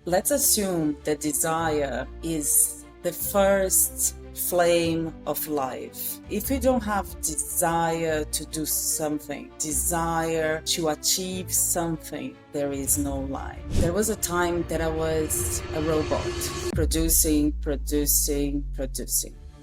Let's assume that desire is the first flame of life. If you don't have desire to do something, desire to achieve something, there is no life. There was a time that I was a robot, producing.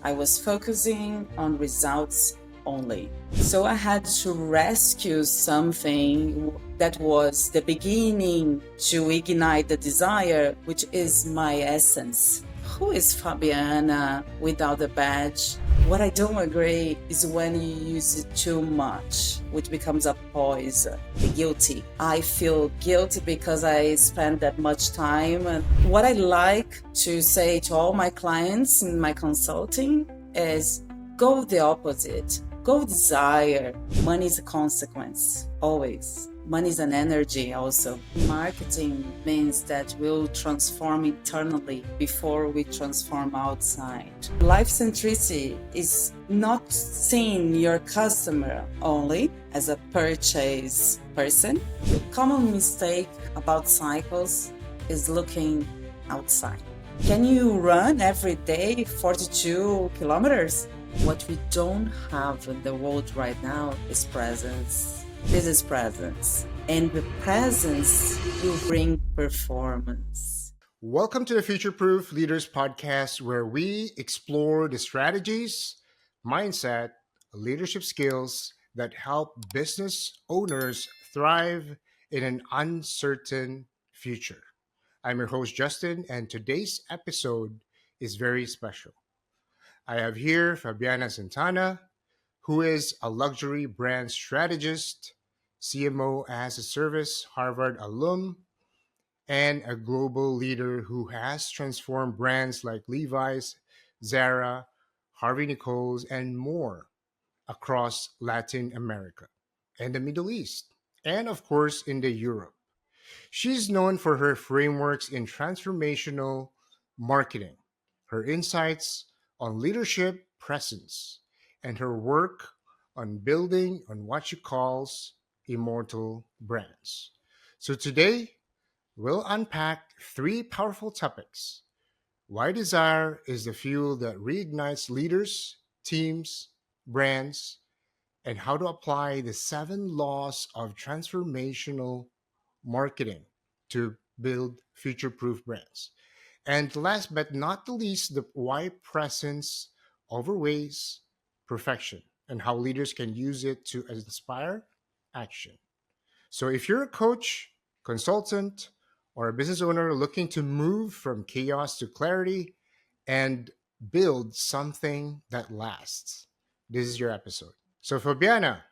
I was focusing on results only. So I had to rescue something that was the beginning to ignite the desire, which is my essence. Who is Fabiana without the badge? What I don't agree is when you use it too much, which becomes a poison. Guilty. I feel guilty because I spend that much time. And what I like to say to all my clients in my consulting is go with the opposite. Go with desire. Money is a consequence, always. Money is an energy also. Marketing means that we'll transform internally before we transform outside. Life-centricity is not seeing your customer only as a purchase person. The common mistake about cycles is looking outside. Can you run every day 42 kilometers? What we don't have in the world right now is presence. This is presence. And the presence will bring performance. Welcome to the Future Proof Leaders Podcast, where we explore the strategies, mindset, leadership skills that help business owners thrive in an uncertain future. I'm your host, Justin, and today's episode is very special. I have here Fabiana Santana, who is a luxury brand strategist, CMO as a service, Harvard alum, and a global leader who has transformed brands like Levi's, Zara, Harvey Nichols, and more across Latin America and the Middle East, and of course in the Europe. She's known for her frameworks in transformational marketing, her insights on leadership presence, and her work on building on what she calls immortal brands. So today, we'll unpack three powerful topics: why desire is the fuel that reignites leaders, teams, brands, and how to apply the seven laws of transformational marketing to build future proof brands. And last but not the least, the why presence overweighs perfection and how leaders can use it to inspire action. So if you're a coach, consultant, or a business owner looking to move from chaos to clarity and build something that lasts, this is your episode. So, Fabiana,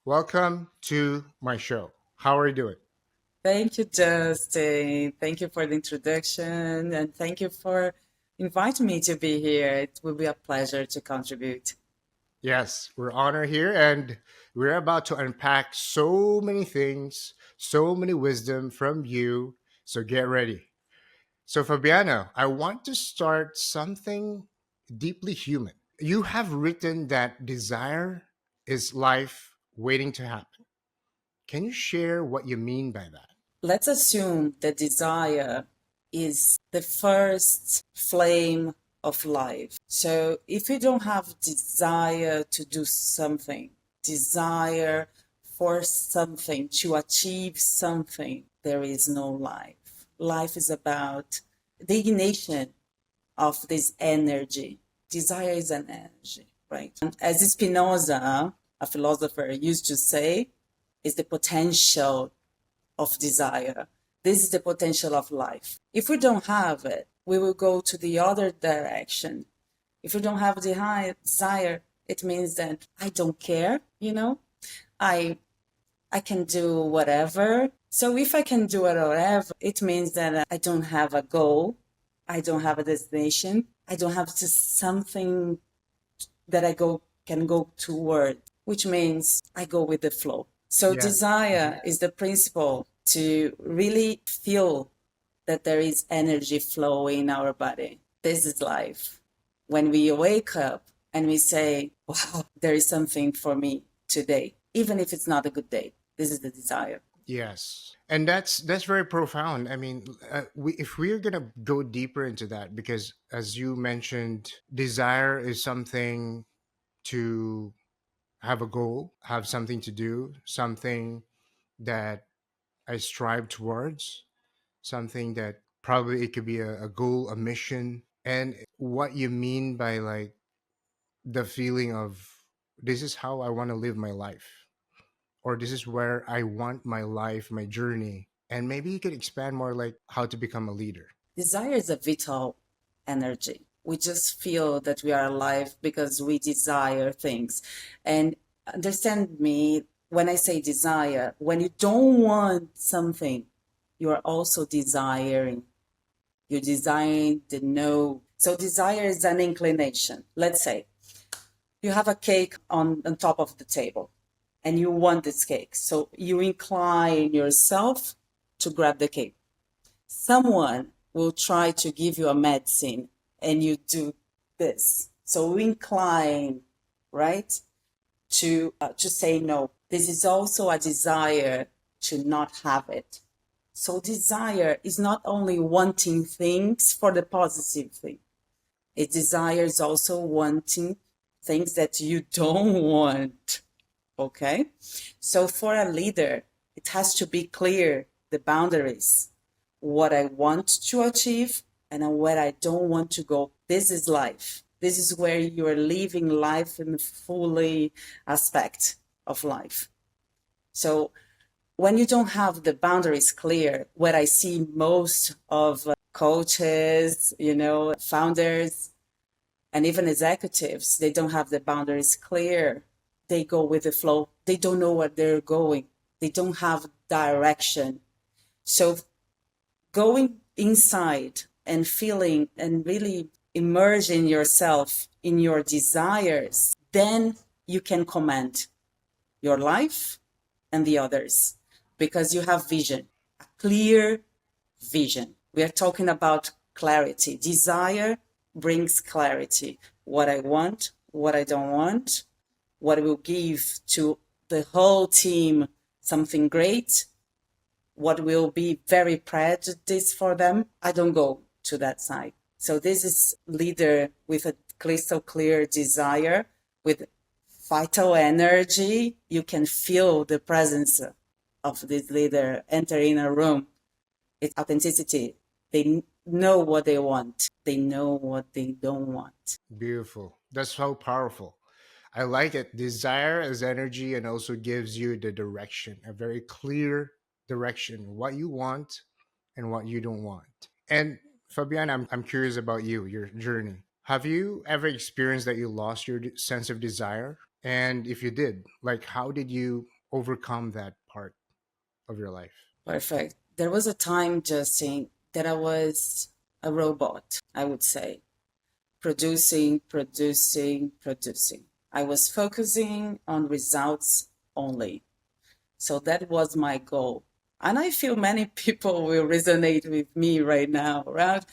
welcome to my show. How are you doing? Thank you, Justin. Thank you for the introduction and thank you for inviting me to be here. It will be a pleasure to contribute. Yes, we're honored here, and we're about to unpack so many things, so many wisdom from you. So get ready. So, Fabiana, I want to start something deeply human. You have written that desire is life waiting to happen. Can you share what you mean by that? Let's assume that desire is the first flame of life. So if you don't have desire to do something, desire for something, to achieve something, there is no life. Life is about the ignition of this energy. Desire is an energy, right? And as Spinoza, a philosopher, used to say, is the potential of desire. This is the potential of life. If we don't have it, we will go to the other direction. If we don't have the high desire, it means that I don't care, I can do whatever. So if I can do whatever, it means that I don't have a goal. I don't have a destination. I don't have just something that can go toward, which means I go with the flow. So Yeah. desire is the principle to really feel that there is energy flow in our body. This is life. When we wake up and we say, wow, there is something for me today, even if it's not a good day, this is the desire. Yes, and that's very profound. I mean, if we're gonna go deeper into that, because as you mentioned, desire is something to have a goal, have something to do, something that I strive towards, something that probably it could be a goal, a mission, and what you mean by like the feeling of this is how I want to live my life, or this is where I want my life, my journey. And maybe you could expand more like how to become a leader. Desire is a vital energy. We just feel that we are alive because we desire things. And understand me, when I say desire, when you don't want something, you are also desiring. You're desiring the no. So desire is an inclination. Let's say you have a cake on top of the table and you want this cake. So you incline yourself to grab the cake. Someone will try to give you a medicine and you do this. So we incline, right, to say no. This is also a desire to not have it. So desire is not only wanting things for the positive thing. It desires also wanting things that you don't want. Okay? So for a leader, it has to be clear the boundaries, what I want to achieve and where I don't want to go. This is life. This is where you are living life in the fully aspect of life. So when you don't have the boundaries clear, what I see most of coaches, founders, and even executives, they don't have the boundaries clear. They go with the flow. They don't know where they're going. They don't have direction. So going inside and feeling and really immersing yourself in your desires, then you can command your life and the others because you have vision, a clear vision. We are talking about clarity. Desire brings clarity. What I want, what I don't want, what will give to the whole team something great, what will be very prejudiced for them. I don't go to that side. So this is leader with a crystal clear desire, with vital energy. You can feel the presence of this leader entering a room. It's authenticity. They know what they want. They know what they don't want. Beautiful. That's so powerful. I like it. Desire as energy and also gives you the direction, a very clear direction, what you want and what you don't want. And Fabiana, I'm curious about you, your journey. Have you ever experienced that you lost your sense of desire? And if you did, like, how did you overcome that part of your life? Perfect. There was a time, Justin, that I was a robot, I would say, producing, producing, producing. I was focusing on results only. So that was my goal. And I feel many people will resonate with me right now, right?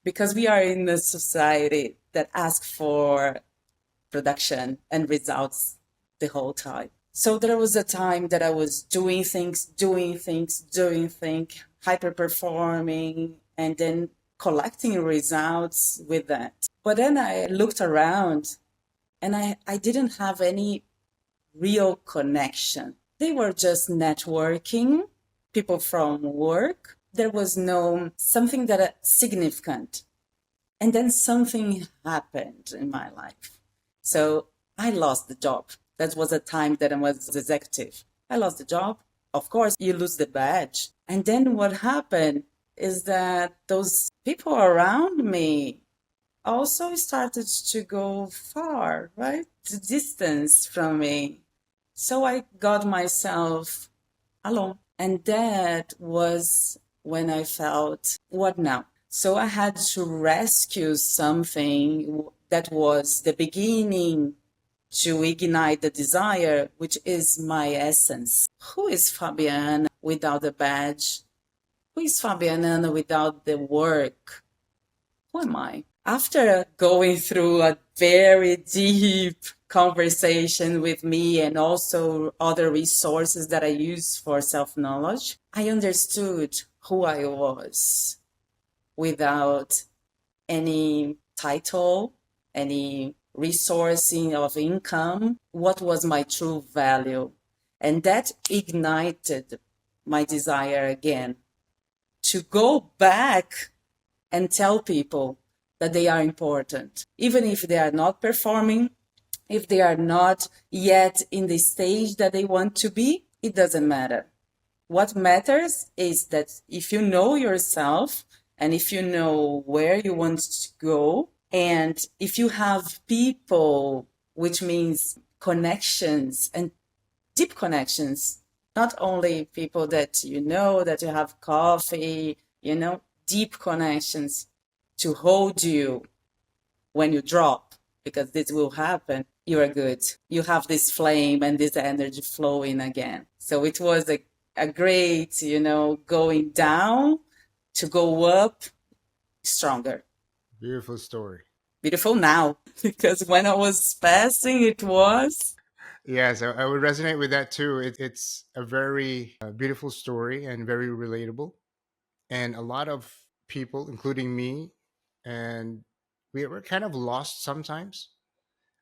Because we are in a society that asks for production and results the whole time. So there was a time that I was doing things, hyper performing, and then collecting results with that. But then I looked around and I didn't have any real connection. They were just networking, people from work. There was no something that significant. And then something happened in my life. So I lost the job. That was a time that I was executive. I lost the job. Of course, you lose the badge. And then what happened is that those people around me also started to go far, right? The distance from me. So I got myself alone. And that was when I felt, what now? So I had to rescue something that was the beginning to ignite the desire, which is my essence. Who is Fabiana without the badge? Who is Fabiana without the work? Who am I? After going through a very deep conversation with me and also other resources that I use for self-knowledge, I understood who I was without any title, any resourcing of income, what was my true value. And that ignited my desire again to go back and tell people that they are important, even if they are not performing, if they are not yet in the stage that they want to be, it doesn't matter. What matters is that if you know yourself and if you know where you want to go, and if you have people, which means connections and deep connections, not only people that you know, that you have coffee, deep connections to hold you when you drop, because this will happen, you are good. You have this flame and this energy flowing again. So it was a great, going down to go up stronger. Beautiful story. Beautiful now, because when I was passing, it was. Yes, I would resonate with that too. It's a very beautiful story and very relatable. And a lot of people, including me, and we were kind of lost sometimes.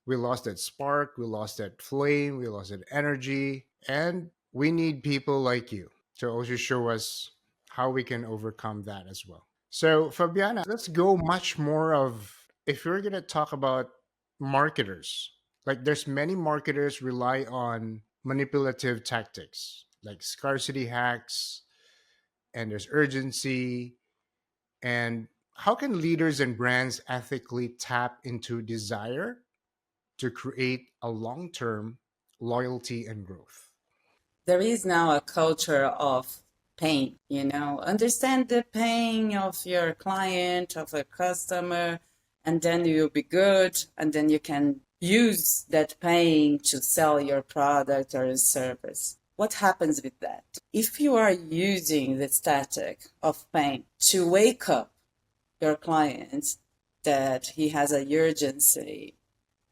We lost that spark, we lost that flame, we lost that energy. And we need people like you to also show us how we can overcome that as well. So, Fabiana, let's go much more of if you're going to talk about marketers, like there's many marketers rely on manipulative tactics like scarcity hacks, and there's urgency. And how can leaders and brands ethically tap into desire to create a long term loyalty and growth? There is now a culture of pain, understand the pain of your client, of a customer, and then you'll be good, and then you can use that pain to sell your product or your service. What happens with that? If you are using the static of pain to wake up your client that he has a urgency,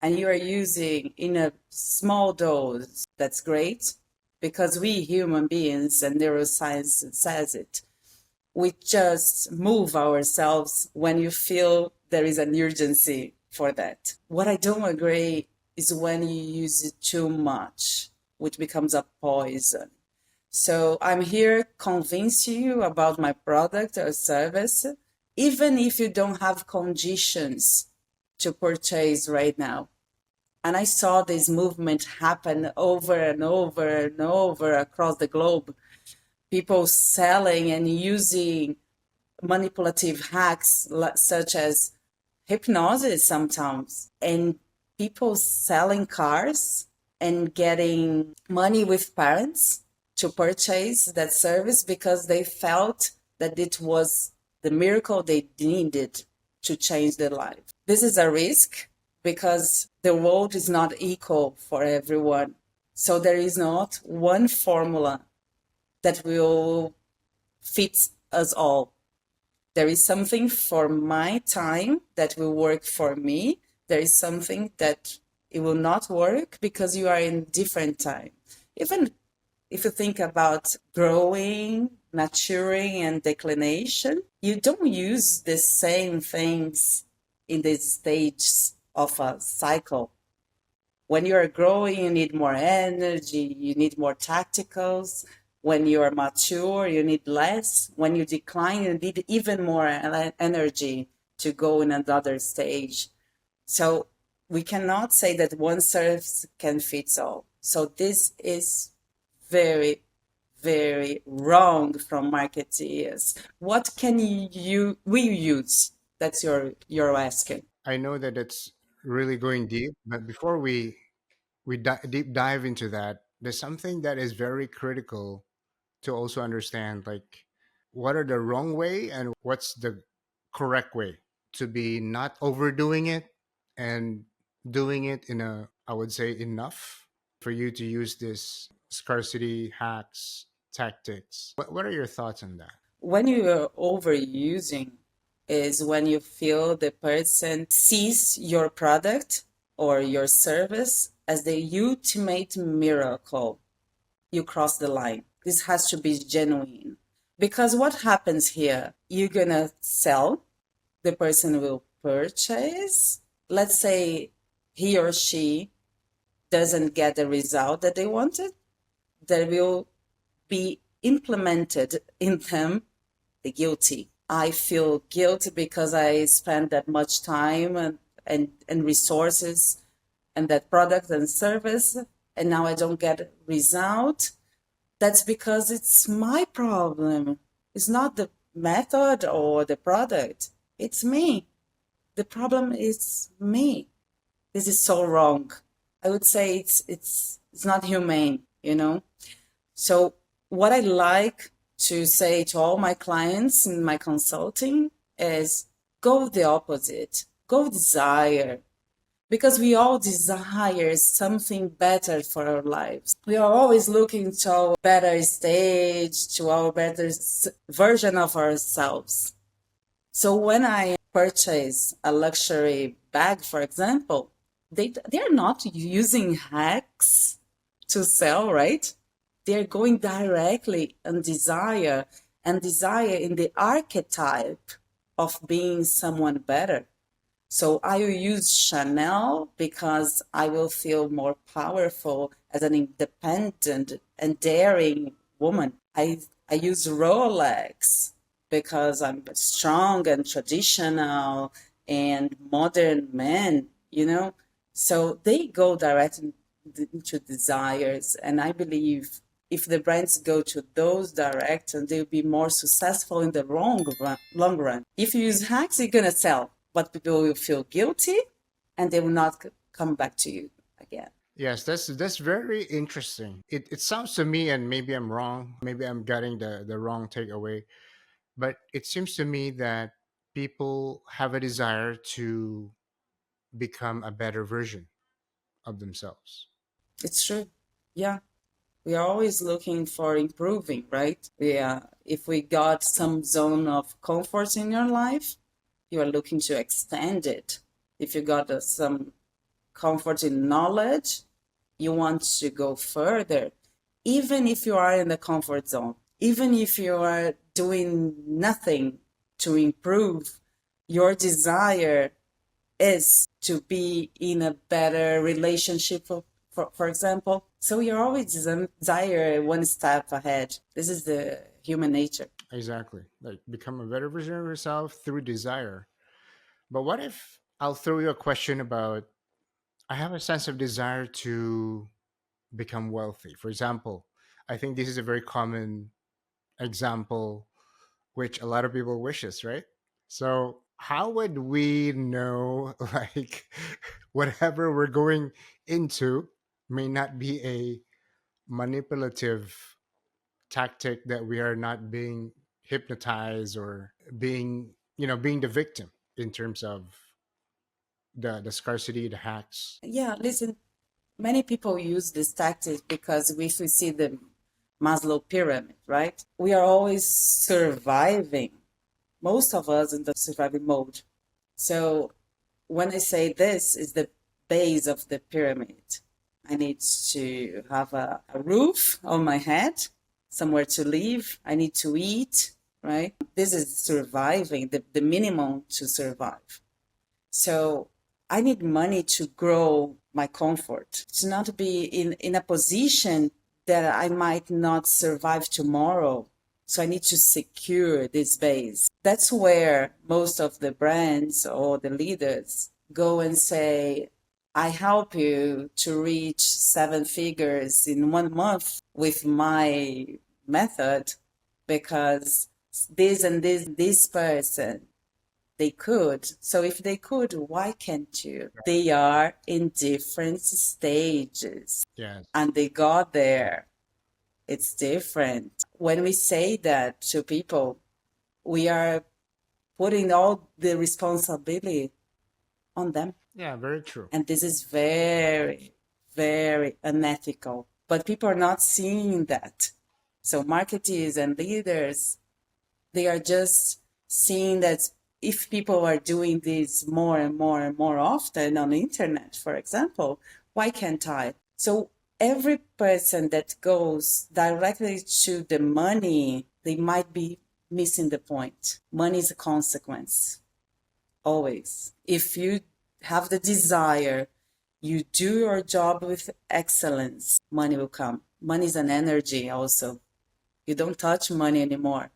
and you are using in a small dose, that's great, because we human beings, and neuroscience says it, we just move ourselves when you feel there is an urgency for that. What I don't agree is when you use it too much, which becomes a poison. So I'm here convince you about my product or service, even if you don't have conditions to purchase right now. And I saw this movement happen over and over and over across the globe. People selling and using manipulative hacks such as hypnosis sometimes, and people selling cars and getting money with parents to purchase that service because they felt that it was the miracle they needed to change their life. This is a risk because the world is not equal for everyone. So there is not one formula that will fit us all. There is something for my time that will work for me. There is something that it will not work because you are in different time. Even if you think about growing, maturing, and declination, you don't use the same things in these stages of a cycle. When you are growing, you need more energy, you need more tacticals. When you are mature, you need less. When you decline, you need even more energy to go in another stage. So we cannot say that one service can fit all. So this is very, very wrong from marketeers. What can we use? That's your asking. I know that it's really going deep, but before we deep dive into that, there's something that is very critical to also understand, like what are the wrong way and what's the correct way to be not overdoing it and doing it in a, I would say, enough for you to use this scarcity hacks tactics. What are your thoughts on that? When you are overusing is when you feel the person sees your product or your service as the ultimate miracle, you cross the line. This has to be genuine. Because what happens here? You're going to sell, the person will purchase. Let's say he or she doesn't get the result that they wanted. There will be implemented in them the guilty. I feel guilty because I spent that much time and resources and that product and service, and now I don't get a result. That's because it's my problem. It's not the method or the product. It's me. The problem is me. This is so wrong. I would say it's not humane, you know? So what I like to say to all my clients in my consulting is go the opposite. Go desire. Because we all desire something better for our lives. We are always looking to our better stage, to our better version of ourselves. So when I purchase a luxury bag, for example, they're not using hacks to sell, right? They're going directly on desire, and desire in the archetype of being someone better. So I will use Chanel because I will feel more powerful as an independent and daring woman. I use Rolex because I'm strong and traditional and modern man, you know? So they go direct into desires. And I believe if the brands go to those directions, they'll be more successful in the long run. If you use hacks, you're going to sell, but people will feel guilty and they will not come back to you again. Yes, that's very interesting. It sounds to me, and maybe I'm wrong, maybe I'm getting the wrong takeaway, but it seems to me that people have a desire to become a better version of themselves. It's true. Yeah. We are always looking for improving, right? Yeah. If we got some zone of comfort in your life, you are looking to extend it. If you got some comfort in knowledge, you want to go further. Even if you are in the comfort zone, even if you are doing nothing to improve, your desire is to be in a better relationship, for example. So you're always desire one step ahead. This is the human nature. Exactly. Like become a better version of yourself through desire. But what if I'll throw you a question about I have a sense of desire to become wealthy. For example, I think this is a very common example which a lot of people wishes, right? So how would we know like whatever we're going into may not be a manipulative tactic that we are not being hypnotized or being, being the victim in terms of the scarcity, the hacks. Yeah, listen, many people use this tactic because if we see the Maslow pyramid, right? We are always surviving, most of us in the surviving mode. So when I say this is the base of the pyramid, I need to have a roof on my head, somewhere to live. I need to eat, right? This is surviving, the minimum to survive. So I need money to grow my comfort, to not be in a position that I might not survive tomorrow. So I need to secure this base. That's where most of the brands or the leaders go and say, I help you to reach 7 figures in 1 month with my method because this and this person, they could. So if they could, why can't you? They are in different stages Yes. and they got there. It's different. When we say that to people, we are putting all the responsibility on them. Yeah, very true. And this is very, very unethical. But people are not seeing that. So marketers and leaders, they are just seeing that if people are doing this more and more and more often on the internet, for example, why can't I? So every person that goes directly to the money, they might be missing the point. Money is a consequence, always. If you have the desire, you do your job with excellence, money will come. Money is an energy also. You don't touch money anymore.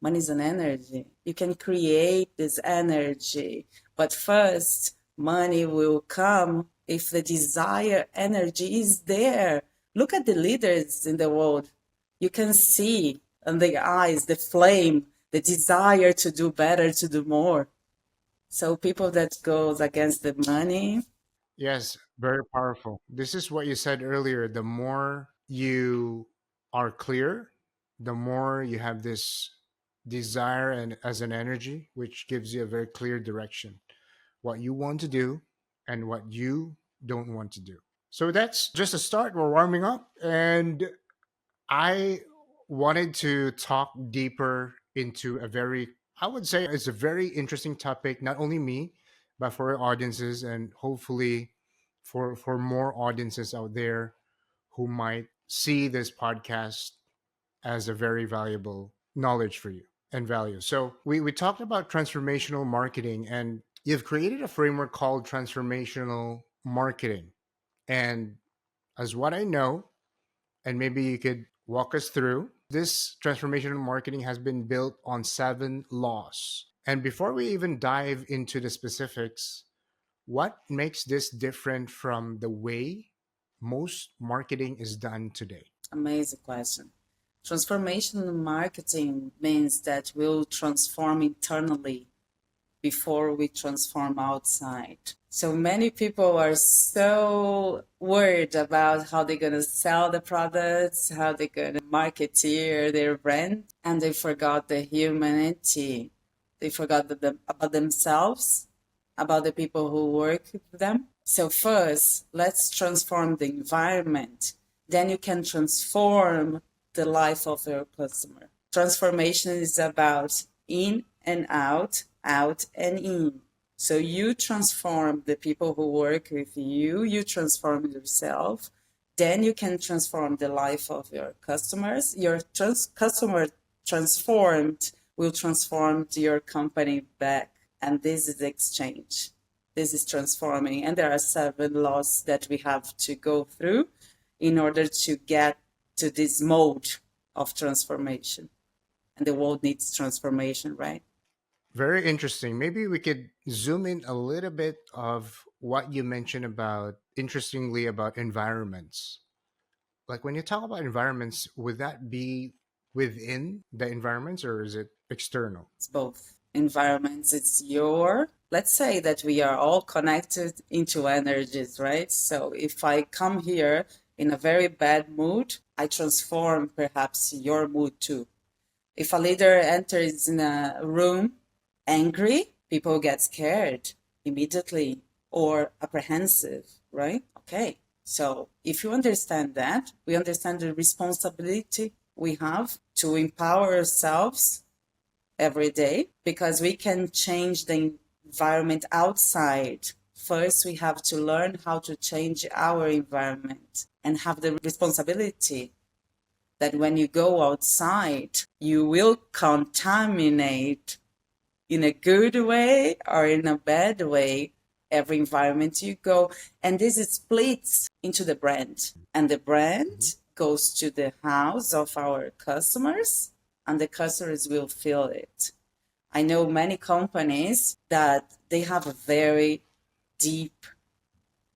Money is an energy. You can create this energy. But first, money will come if the desire energy is there. Look at the leaders in the world. You can see in their eyes the flame, the desire to do better, to do more. So people that goes against the money. Yes, very powerful. This is what you said earlier. The more you are clear, the more you have this desire and as an energy, which gives you a very clear direction, what you want to do and what you don't want to do. So that's just a start. We're warming up. And I wanted to talk deeper into a very, I would say it's a very interesting topic, not only me, but for our audiences and hopefully for more audiences out there who might see this podcast as a very valuable knowledge for you and value. So we talked about transformational marketing, and you've created a framework called transformational marketing. And as what I know, and maybe you could walk us through. This transformational marketing has been built on 7 laws. And before we even dive into the specifics, what makes this different from the way most marketing is done today? Amazing question. Transformational marketing means that we'll transform internally before we transform outside. So many people are so worried about how they're going to sell the products, how they're going to marketeer their brand, and they forgot the humanity. They forgot about themselves, about the people who work with them. So first, let's transform the environment. Then you can transform the life of your customer. Transformation is about in and out, out and in. So you transform the people who work with you, you transform yourself, then you can transform the life of your customers. Your customer transformed will transform your company back. And this is exchange. This is transforming. And there are 7 laws that we have to go through in order to get to this mode of transformation. And the world needs transformation, right? Very interesting. Maybe we could zoom in a little bit of what you mentioned about, interestingly, about environments. Like when you talk about environments, would that be within the environments or is it external? It's both environments. It's let's say that we are all connected into energies, right? So if I come here in a very bad mood, I transform perhaps your mood too. If a leader enters in a room angry, people get scared immediately or apprehensive, right? Okay. So if you understand that, we understand the responsibility we have to empower ourselves every day because we can change the environment outside. First, we have to learn how to change our environment and have the responsibility that when you go outside, you will contaminate in a good way or in a bad way every environment you go. And this is splits into the brand. And the brand goes to the house of our customers, and the customers will feel it. I know many companies that they have a very deep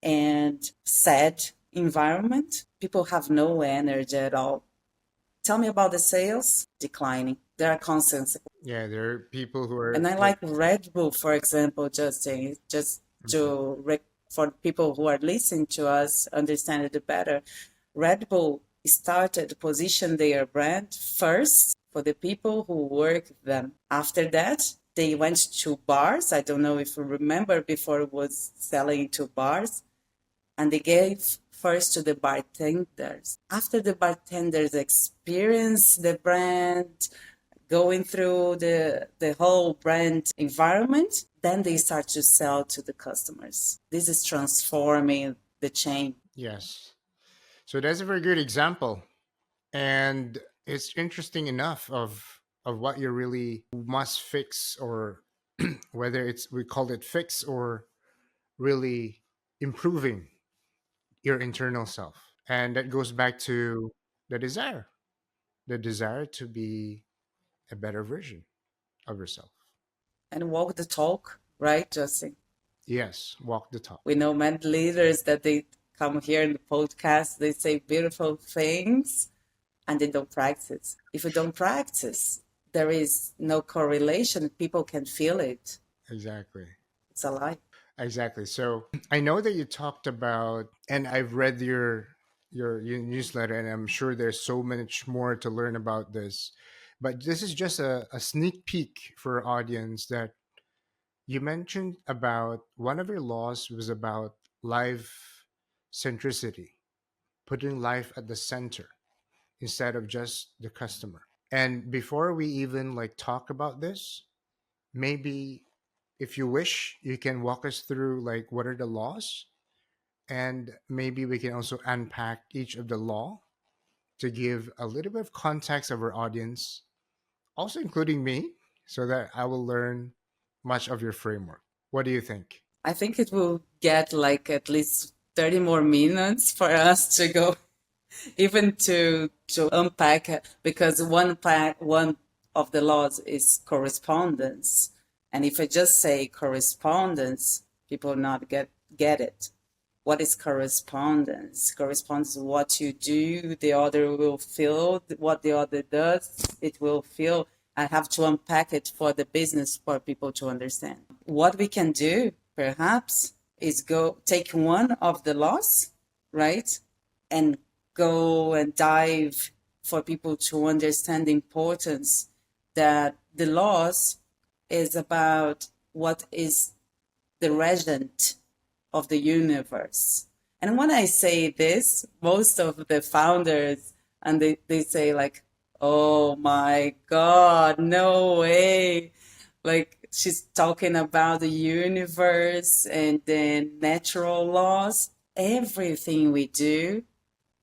and sad environment. People have no energy at all. Tell me about the sales declining. There are constants. Yeah, there are people who are And I like Red Bull, for example, Justin, just for people who are listening to us understand it better. Red Bull started to position their brand first for the people who work with them. After that, they went to bars. I don't know if you remember before it was selling to bars. And they gave first to the bartenders. After the bartenders experience the brand, going through the whole brand environment, then they start to sell to the customers. This is transforming the chain. Yes. So that's a very good example. And it's interesting enough of what you really must fix, or whether it's, we call it fix, or really improving your internal self. And that goes back to the desire, the desire to be a better version of yourself. And walk the talk, right, Justin? Yes, walk the talk. We know many leaders that they come here in the podcast, they say beautiful things and they don't practice. If you don't practice, there is no correlation. People can feel it. Exactly. It's a lie. Exactly. So I know that you talked about, and I've read your newsletter, and I'm sure there's so much more to learn about this. But this is just a sneak peek for our audience, that you mentioned about one of your laws was about life centricity, putting life at the center instead of just the customer. And before we even like talk about this, maybe if you wish, you can walk us through like what are the laws, and maybe we can also unpack each of the law to give a little bit of context of our audience, also including me, so that I will learn much of your framework. What do you think? I think it will get like at least 30 more minutes for us to go even to unpack it, because one of the laws is correspondence. And if I just say correspondence, people not get it. What is correspondence? Correspondence is what you do, the other will feel what the other does, it will feel. I have to unpack it for the business for people to understand. What we can do, perhaps, is go take one of the laws, right? And go and dive for people to understand the importance that the laws is about what is the regent of the universe. And when I say this, most of the founders, and they say like, oh my God, no way. Like she's talking about the universe and then natural laws. Everything we do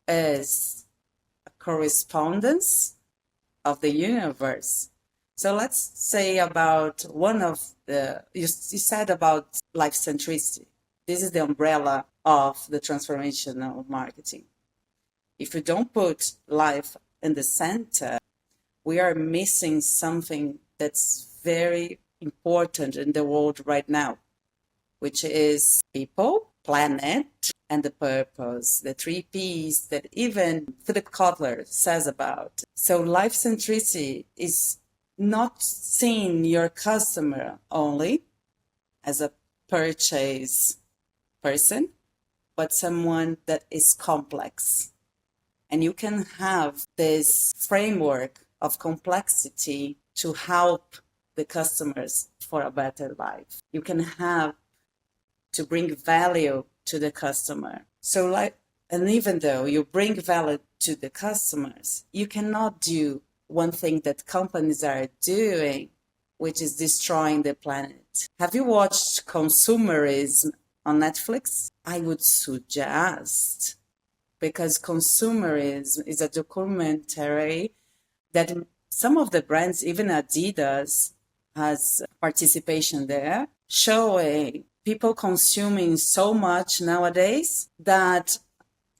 is a correspondence of the universe. So let's say about one of you said about life-centricity. This is the umbrella of the transformational marketing. If we don't put life in the center, we are missing something that's very important in the world right now, which is people, planet, and the purpose, the three P's that even Philip Kotler says about. So life centricity is not seeing your customer only as a purchase person, but someone that is complex. And you can have this framework of complexity to help the customers for a better life. You can have to bring value to the customer. So and even though you bring value to the customers, you cannot do one thing that companies are doing, which is destroying the planet. Have you watched Consumerism on Netflix? I would suggest, because Consumerism is a documentary that some of the brands, even Adidas, has participation there, showing people consuming so much nowadays that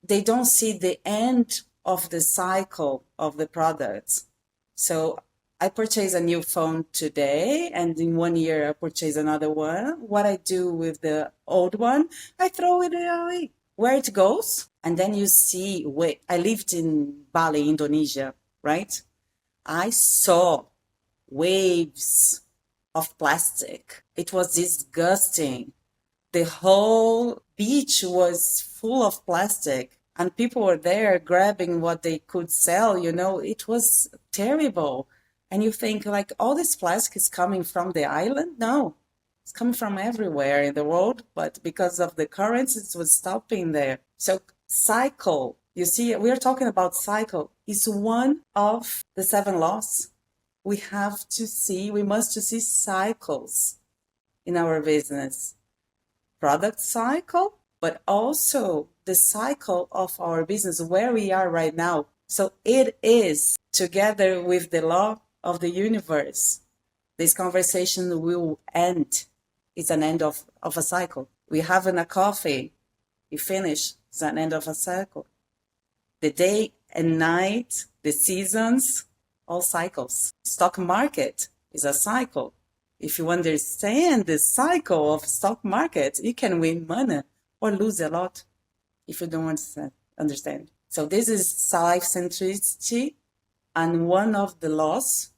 they don't see the end of the cycle of the products. So I purchase a new phone today, and in 1 year I purchase another one. What I do with the old one, I throw it away. Where it goes, and then you see, wait, I lived in Bali, Indonesia, right? I saw waves of plastic. It was disgusting. The whole beach was full of plastic, and people were there grabbing what they could sell. It was terrible. And you think like all this plastic is coming from the island? No, it's coming from everywhere in the world, but because of the currents, it was stopping there. So cycle, you see, we're talking about cycle, is one of the 7 laws. we must to see cycles in our business, product cycle, but also the cycle of our business where we are right now. So it is together with the law of the universe. This conversation will end. It's an end of a cycle. We having a coffee, you finish, it's an end of a cycle. The day and night, the seasons, all cycles. Stock market is a cycle. If you understand the cycle of stock market, you can win money or lose a lot if you don't understand. So this is life-centricity, and one of the laws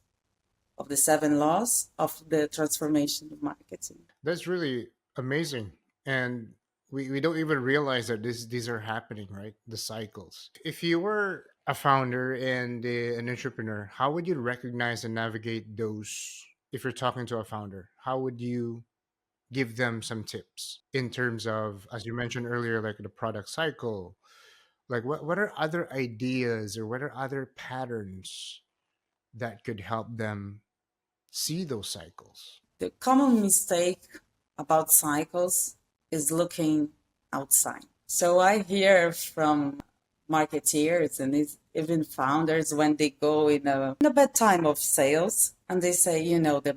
of the 7 laws of the transformation of marketing. That's really amazing. And we don't even realize that these are happening, right? The cycles. If you were a founder and an entrepreneur, how would you recognize and navigate those? If you're talking to a founder, how would you give them some tips in terms of, as you mentioned earlier, like the product cycle? Like what are other ideas or what are other patterns that could help them see those cycles? The common mistake about cycles is looking outside. So I hear from marketeers and even founders when they go in a bad time of sales and they say, the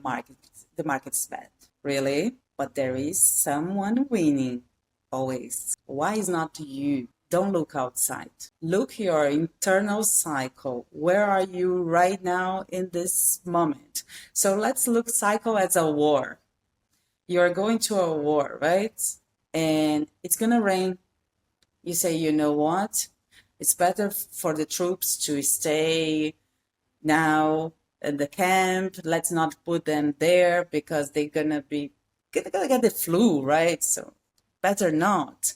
market's bad. Really? But there is someone winning always. Why is not you? Don't look outside. Look your internal cycle. Where are you right now in this moment? So let's look cycle as a war. You're going to a war, right? And it's gonna rain. You say, you know what? It's better for the troops to stay now in the camp. Let's not put them there because they're gonna get the flu, right? So better not.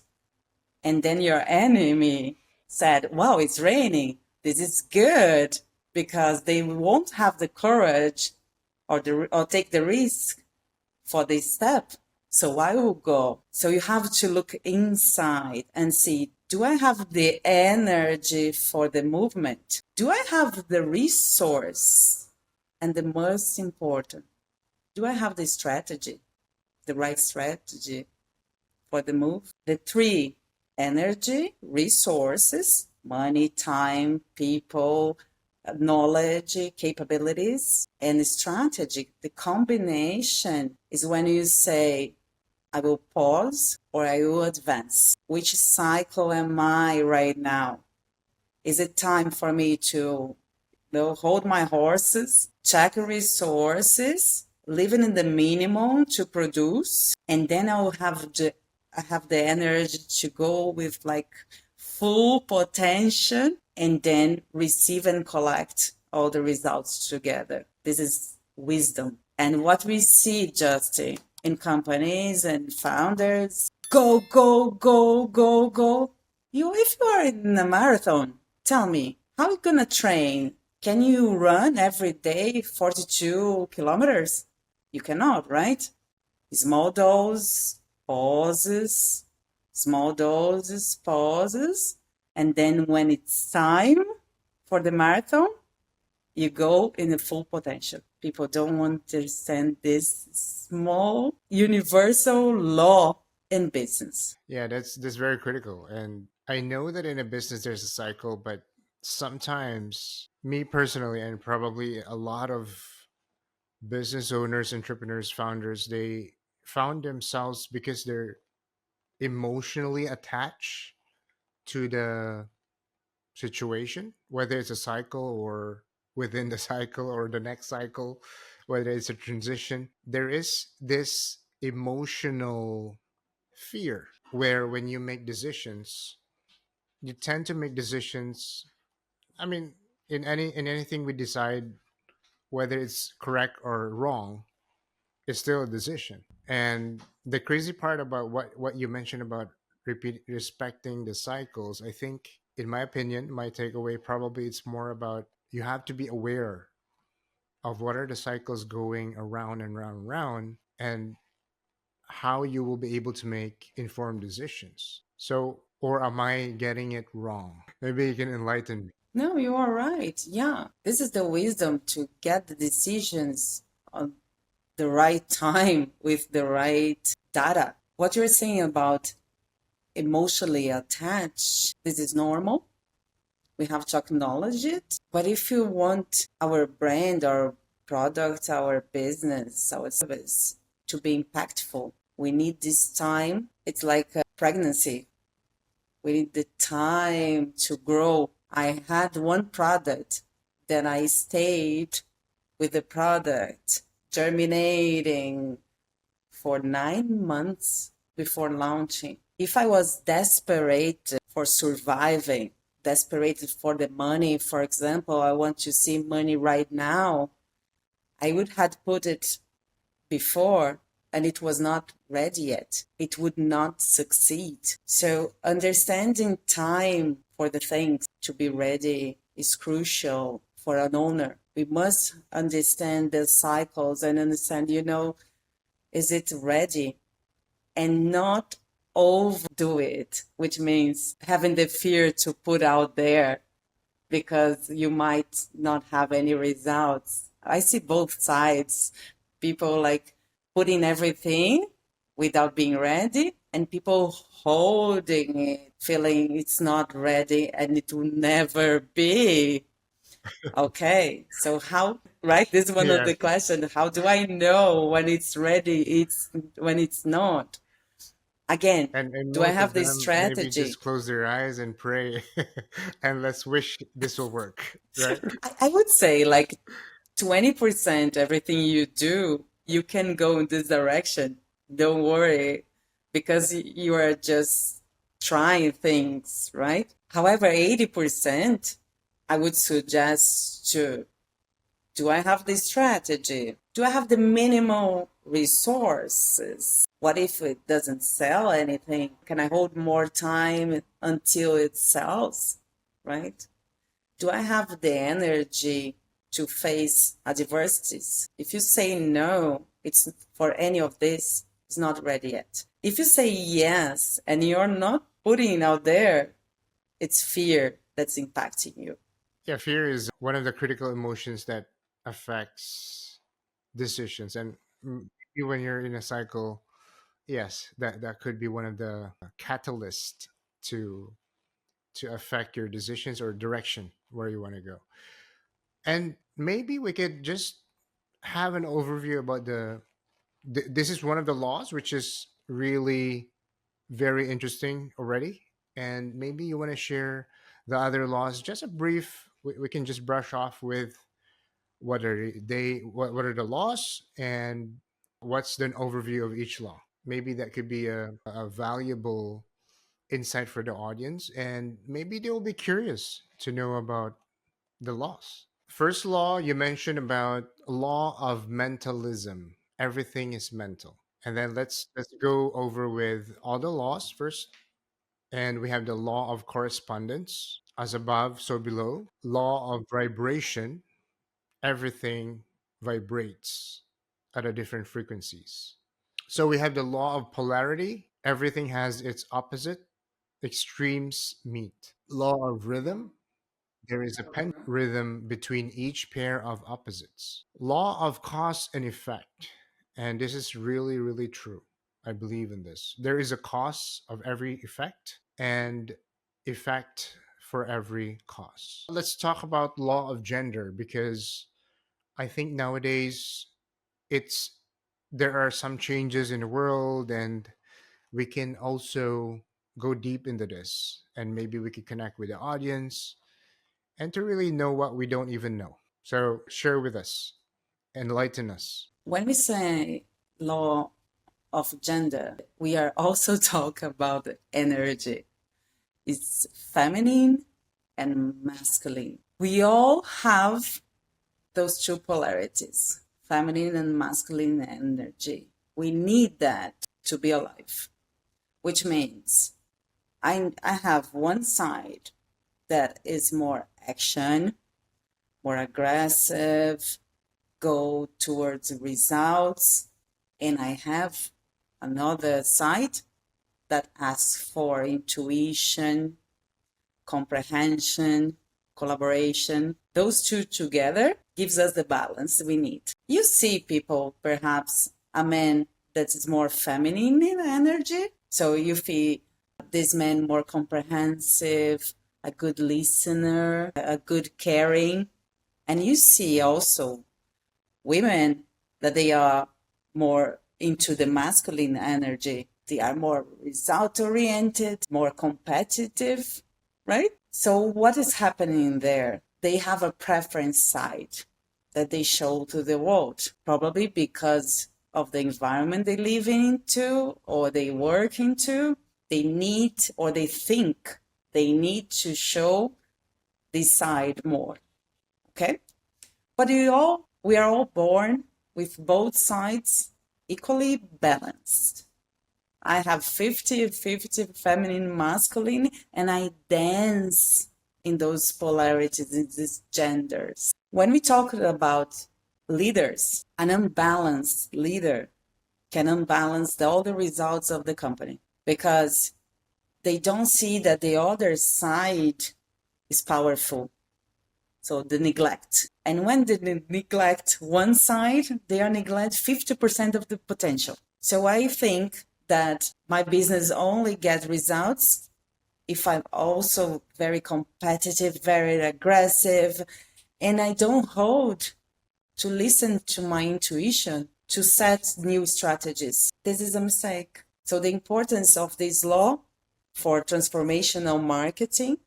And then your enemy said, wow, it's raining. This is good because they won't have the courage or take the risk for this step. So I will go. So you have to look inside and see, do I have the energy for the movement? Do I have the resource? And the most important, do I have the strategy, the right strategy for the move? The 3, energy, resources, money, time, people, knowledge, capabilities, and strategy. The combination is when you say, I will pause or I will advance. Which cycle am I right now? Is it time for me to hold my horses, check resources, living in the minimum to produce, and then I have the energy to go with like full potential and then receive and collect all the results together. This is wisdom. And what we see, Justin, in companies and founders, go, go, go, go, go. If you are in a marathon, tell me, how are you gonna train? Can you run every day 42 kilometers? You cannot, right? Small dose, pauses, small doses, pauses. And then when it's time for the marathon, you go in the full potential. People don't understand this small universal law in business. Yeah, that's very critical. And I know that in a business there's a cycle, but sometimes me personally and probably a lot of business owners, entrepreneurs, founders, they found themselves because they're emotionally attached to the situation, whether it's a cycle or within the cycle or the next cycle, whether it's a transition. There is this emotional fear where when you make decisions, you tend to make decisions. I mean, in anything we decide, whether it's correct or wrong, it's still a decision. And the crazy part about what you mentioned about respecting the cycles, I think, in my opinion, my takeaway probably it's more about you have to be aware of what are the cycles going around and round and round, and how you will be able to make informed decisions. So, or am I getting it wrong? Maybe you can enlighten me. No, you are right. Yeah. This is the wisdom to get the decisions on the right time with the right data. What you're saying about emotionally attached, this is normal. We have to acknowledge it. But if you want our brand, our product, our business, our service to be impactful, we need this time. It's like a pregnancy. We need the time to grow. I had one product, then I stayed with the product, germinating for 9 months before launching. If I was desperate for surviving, desperate for the money, for example, I want to see money right now, I would have put it before and it was not ready yet. It would not succeed. So understanding time for the things to be ready is crucial for an owner. We must understand the cycles and understand, is it ready? And not overdo it, which means having the fear to put out there because you might not have any results. I see both sides. People like putting everything without being ready, and people holding it, feeling it's not ready and it will never be. Okay, so how, right? This is one of Yes. the questions. How do I know when it's ready? It's when it's not. Again, And do I most have of this them maybe strategy? just close their eyes and pray and let's wish this will work, right? I would say like 20% everything you do, you can go in this direction. Don't worry, because you are just trying things, right? However, 80%, I would suggest to do I have the strategy? Do I have the minimal resources? What if it doesn't sell anything? Can I hold more time until it sells, right? Do I have the energy to face adversities? If you say no, it's for any of this, it's not ready yet. If you say yes and you're not putting it out there, it's fear that's impacting you. Yeah, fear is one of the critical emotions that affects decisions. And maybe when you're in a cycle, yes, that could be one of the catalysts to affect your decisions or direction where you want to go. And maybe we could just have an overview about this is one of the laws which is really very interesting already. And maybe you want to share the other laws, just a brief, we can just brush off with what are the laws and what's the overview of each law. Maybe that could be a valuable insight for the audience, and maybe they will be curious to know about the laws. First law you mentioned about law of mentalism. Everything is mental. And then let's go over with all the laws first. And we have the law of correspondence, as above, so below. Law of vibration, everything vibrates at a different frequencies. So we have the law of polarity, everything has its opposite, extremes meet. Law of rhythm, there is a rhythm between each pair of opposites. Law of cause and effect. And this is really, really true. I believe in this. There is a cause of every effect and effect for every cause. Let's talk about law of gender, because I think nowadays it's there are some changes in the world, and we can also go deep into this, and maybe we could connect with the audience and to really know what we don't even know. So share with us, enlighten us. When we say law of gender, we are also talking about energy. It's feminine and masculine. We all have those two polarities, feminine and masculine energy. We need that to be alive, which means I have one side that is more action, more aggressive, go towards results, and I have another side that asks for intuition, comprehension, collaboration. Those two together gives us the balance we need. You see people, perhaps a man that is more feminine in energy. So you feel this man more comprehensive, a good listener, a good caring. And you see also women that they are more into the masculine energy. They are more result oriented, more competitive, right? So what is happening there? They have a preference side that they show to the world, probably because of the environment they live into or they work into. They need or they think they need to show this side more. Okay? But we are all born with both sides equally balanced. I have 50-50 feminine, masculine, and I dance in those polarities, in these genders. When we talk about leaders, an unbalanced leader can unbalance all the results of the company because they don't see that the other side is powerful. So the neglect. And when they neglect one side, they are neglect 50% of the potential. So I think that my business only gets results if I'm also very competitive, very aggressive, and I don't hold to listen to my intuition to set new strategies. This is a mistake. So the importance of this law for transformational marketing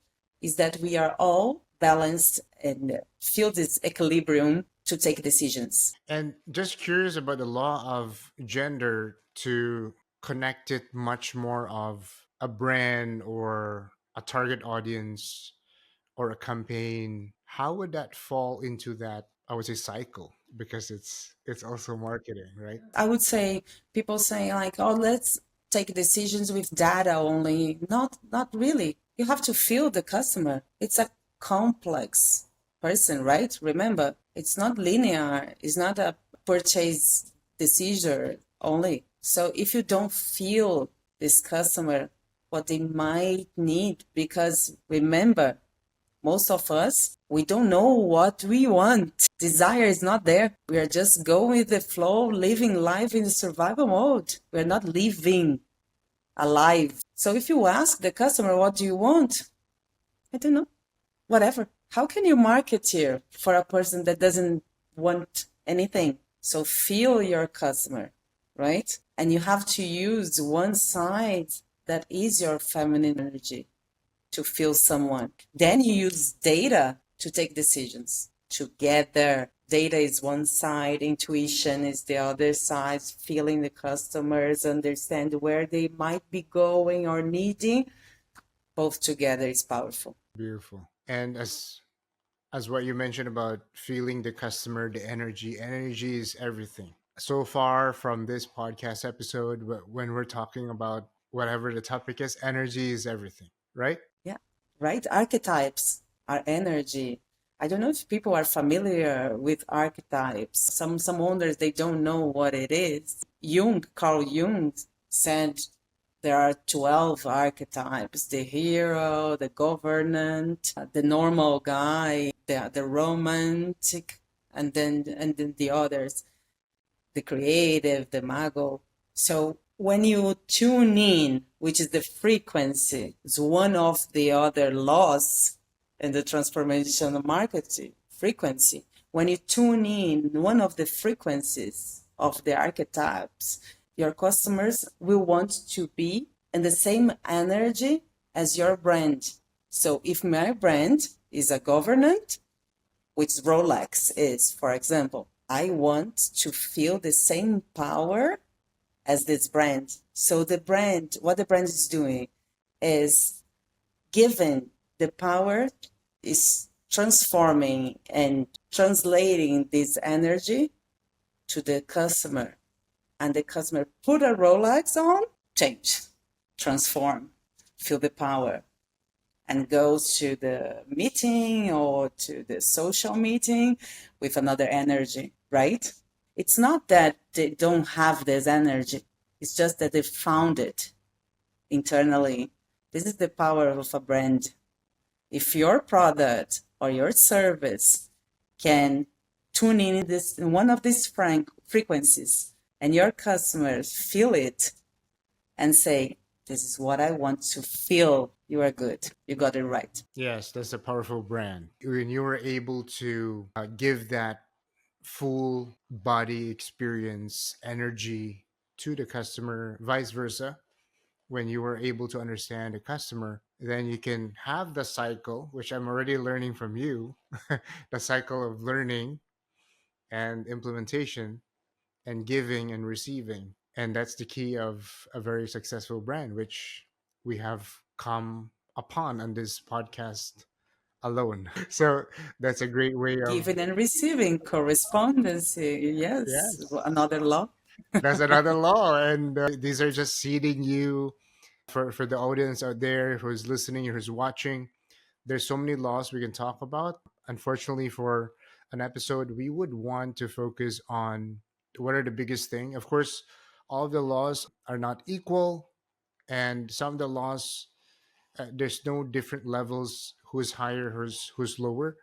is that we are all balanced and feel this equilibrium to take decisions. And just curious about the law of gender to connect it much more of a brand or a target audience or a campaign. How would that fall into that, I would say, cycle? Because it's also marketing, right? I would say people say like, oh, let's take decisions with data only. Not really. You have to feel the customer. It's a complex person, right? Remember, it's not linear. It's not a purchase decision only. So if you don't feel this customer, what they might need, because remember, most of us, we don't know what we want. Desire is not there. We are just going with the flow, living life in survival mode. We're not living alive. So if you ask the customer, what do you want? I don't know. Whatever. How can you market here for a person that doesn't want anything? So feel your customer, right? And you have to use one side that is your feminine energy to feel someone. Then you use data to take decisions to get there. Data is one side, intuition is the other side, feeling the customers, understand where they might be going or needing. Both together is powerful. Beautiful. And as what you mentioned about feeling the customer, the energy is everything. So far from this podcast episode, when we're talking about whatever the topic is, energy is everything, right? Yeah, right. Archetypes are energy. I don't know if people are familiar with archetypes. Some owners, they don't know what it is. Carl Jung said there are 12 archetypes: the hero, the governant, the normal guy, the romantic, and then the others, the creative, the mago. So when you tune in, which is the frequency, is one of the other laws in the transformational marketing, frequency. When you tune in one of the frequencies of the archetypes, your customers will want to be in the same energy as your brand. So if my brand is a governant, which Rolex is, for example, I want to feel the same power as this brand. So the brand, what the brand is doing is giving the power, is transforming and translating this energy to the customer. And the customer put a Rolex on, change, transform, feel the power, and goes to the meeting or to the social meeting with another energy, right? It's not that they don't have this energy. It's just that they found it internally. This is the power of a brand. If your product or your service can tune in one of these frequencies, and your customers feel it and say, this is what I want to feel, you are good. You got it right. Yes, that's a powerful brand. When you were able to give that full body experience energy to the customer, vice versa, when you were able to understand the customer, then you can have the cycle, which I'm already learning from you, the cycle of learning and implementation and giving and receiving. And that's the key of a very successful brand, which we have come upon on this podcast alone. So that's a great way of, Giving and receiving, correspondence, yes, yes, another law. that's another law. And these are just seeding you for the audience out there who's listening, who's watching. There's so many laws we can talk about. Unfortunately, for an episode, we would want to focus on what are the biggest thing. Of course, all of the laws are not equal, and some of the laws there's no different levels who's higher, who's lower.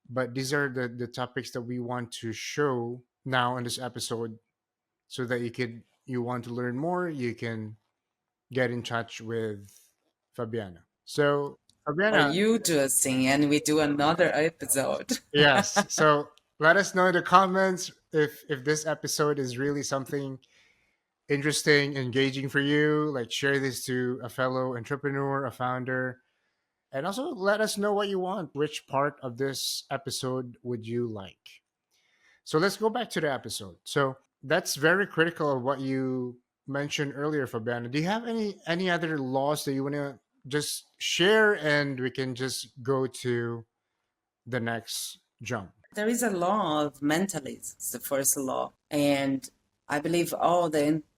But these are the topics that we want to show now in this episode, so that you want to learn more, you can get in touch with Fabiana. So Or Fabiana, you do a thing and we do another episode. yes. So let us know in the comments if this episode is really something interesting, engaging for you. Like, share this to a fellow entrepreneur, a founder, and also let us know what you want. Which part of this episode would you like? So let's go back to the episode. So that's very critical of what you mentioned earlier, Fabiana. Do you have any other laws that you want to just share, and we can just go to the next jump? There is a law of mentalism, it's the first law. And I believe all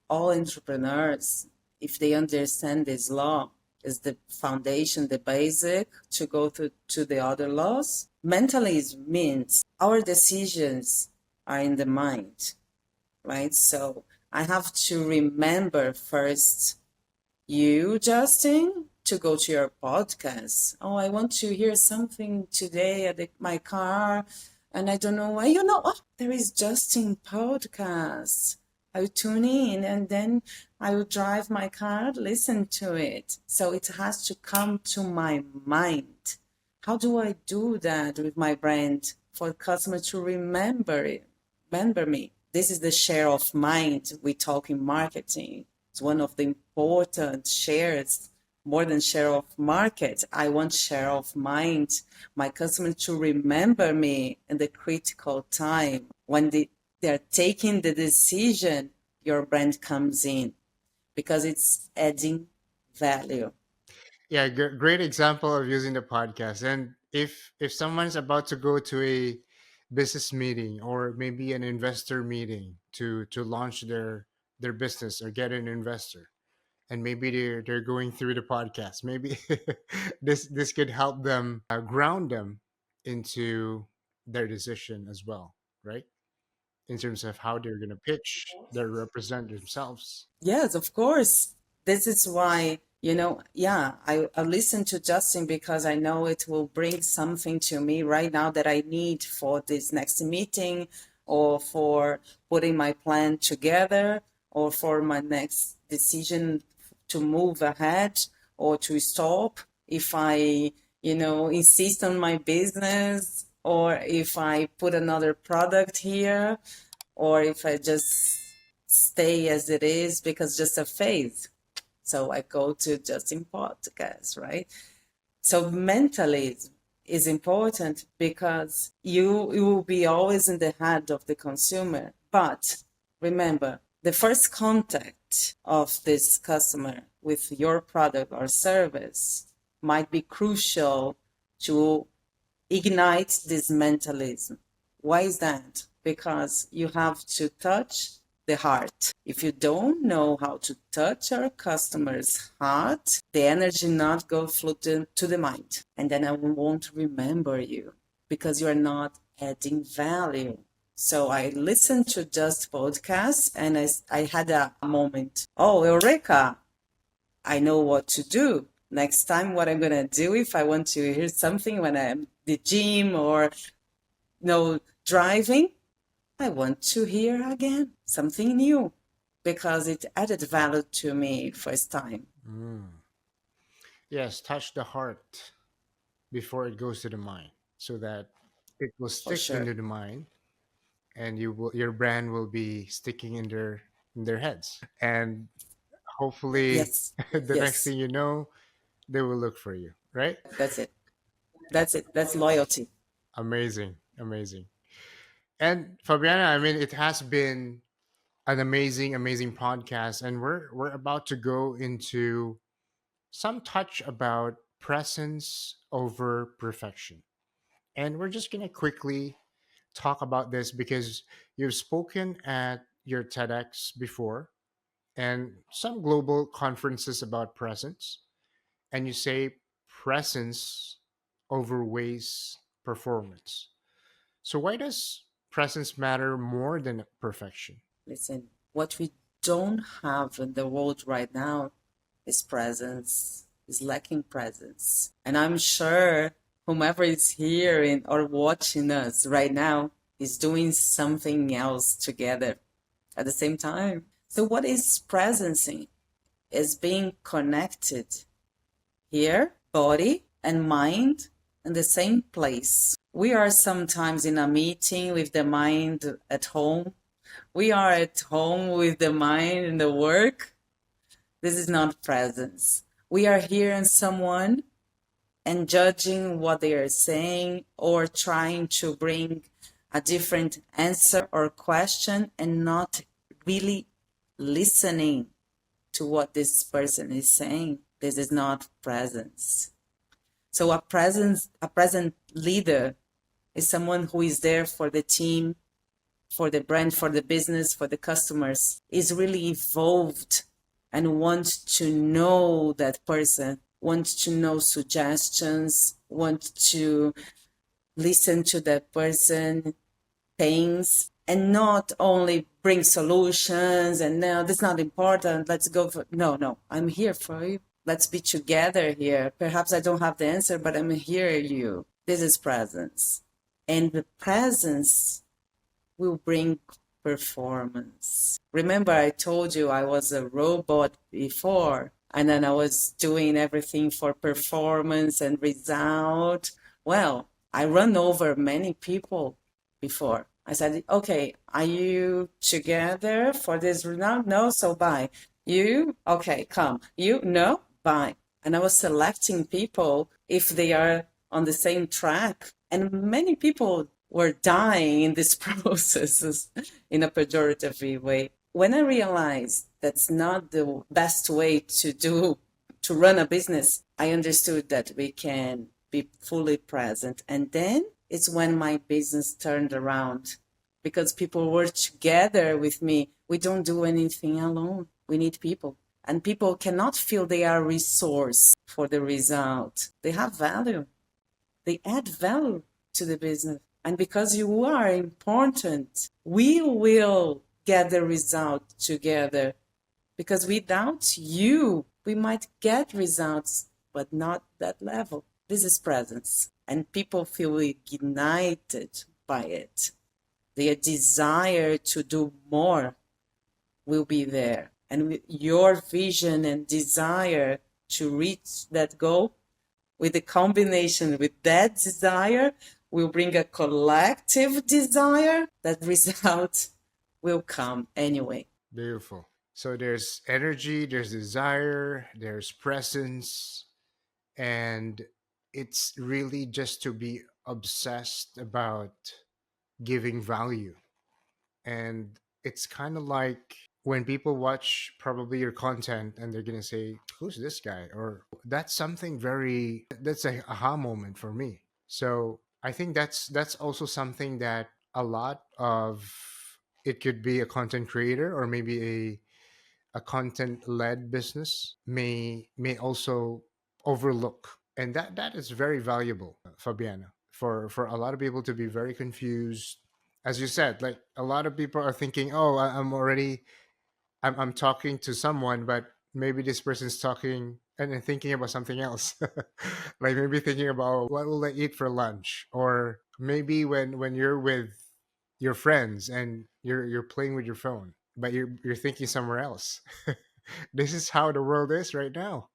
entrepreneurs, if they understand this law, is the foundation, the basic to go to the other laws. Mentalism means our decisions are in the mind, right? So I have to remember first you, Justin, to go to your podcast. Oh, I want to hear something today at my car, and I don't know why. There is Justin podcast. I will tune in, and then I will drive my car, listen to it. So it has to come to my mind. How do I do that with my brand for customer to remember me? This is the share of mind we talk in marketing. It's one of the important shares, more than share of market. I want share of mind, my customer to remember me in the critical time when they're taking the decision. Your brand comes in because it's adding value. Yeah, great example of using the podcast. And if someone's about to go to a business meeting or maybe an investor meeting to launch their business or get an investor, and maybe they're going through the podcast, maybe this could help them ground them into their decision as well, right? In terms of how they're going to pitch, they represent themselves. Yes, of course. This is why, I listen to Justin because I know it will bring something to me right now that I need for this next meeting or for putting my plan together or for my next decision to move ahead or to stop if I, insist on my business or if I put another product here or if I just stay as it is because just a phase. So I go to Justin podcast, right? So mentally is important because you will be always in the head of the consumer. But remember, the first contact of this customer with your product or service might be crucial to ignite this mentalism. Why is that? Because you have to touch the heart. If you don't know how to touch our customer's heart, the energy not go flow to the mind. And then I won't remember you because you are not adding value. So I listened to just podcasts and I had a moment. Oh, Eureka! I know what to do. Next time, what I'm gonna do if I want to hear something when I'm the gym or driving, I want to hear again something new because it added value to me first time. Mm. Yes, touch the heart before it goes to the mind, so that it will For stick sure. into the mind, and your brand will be sticking in their heads. And hopefully, Yes. the next Yes. thing you know, they will look for you. Right? That's it. That's it. That's loyalty. Amazing, amazing. And Fabiana, I mean, it has been an amazing, amazing podcast, and we're about to go into some touch about presence over perfection. And we're just gonna quickly talk about this because you've spoken at your TEDx before and some global conferences about presence, and you say presence overweighs performance. So why does presence matter more than perfection? Listen, what we don't have in the world right now is presence, is lacking presence. And I'm sure whomever is hearing or watching us right now is doing something else together at the same time. So, what is presencing? Is being connected here, body and mind in the same place. We are sometimes in a meeting with the mind at home. We are at home with the mind in the work. This is not presence. We are hearing someone and judging what they are saying or trying to bring a different answer or question and not really listening to what this person is saying. This is not presence. So a present leader is someone who is there for the team, for the brand, for the business, for the customers, is really evolved and wants to know that person, wants to know suggestions, wants to listen to that person pains and not only bring solutions and no, that's not important. Let's go for no, I'm here for you. Let's be together here. Perhaps I don't have the answer, but I'm here you. This is presence. And the presence will bring performance. Remember, I told you I was a robot before, and then I was doing everything for performance and result. Well, I run over many people before. I said, okay, are you together for this result? No, so bye. You, okay, come. You, no, bye. And I was selecting people if they are on the same track. And many people were dying in this process in a pejorative way. When I realized that's not the best way to run a business, I understood that we can be fully present. And then it's when my business turned around because people were together with me. We don't do anything alone. We need people. And people cannot feel they are a resource for the result. They have value. They add value to the business. And because you are important, we will get the result together. Because without you, we might get results, but not that level. This is presence. And people feel ignited by it. Their desire to do more will be there. And with your vision and desire to reach that goal, with the combination with that desire, will bring a collective desire. That result will come anyway. Beautiful. So there's energy, there's desire, there's presence, and it's really just to be obsessed about giving value. And it's kind of like when people watch probably your content and they're gonna say, "Who's this guy?" Or that's something very that's a aha moment for me. So I think that's also something that a lot of it could be a content creator or maybe a content led business may also overlook, and that is very valuable, Fabiana, for a lot of people to be very confused. As you said, like a lot of people are thinking, oh, I'm already I'm talking to someone, but maybe this person's talking and then thinking about something else. Like maybe thinking about what will I eat for lunch, or maybe when you're with your friends and you're playing with your phone, but you're thinking somewhere else. This is how the world is right now.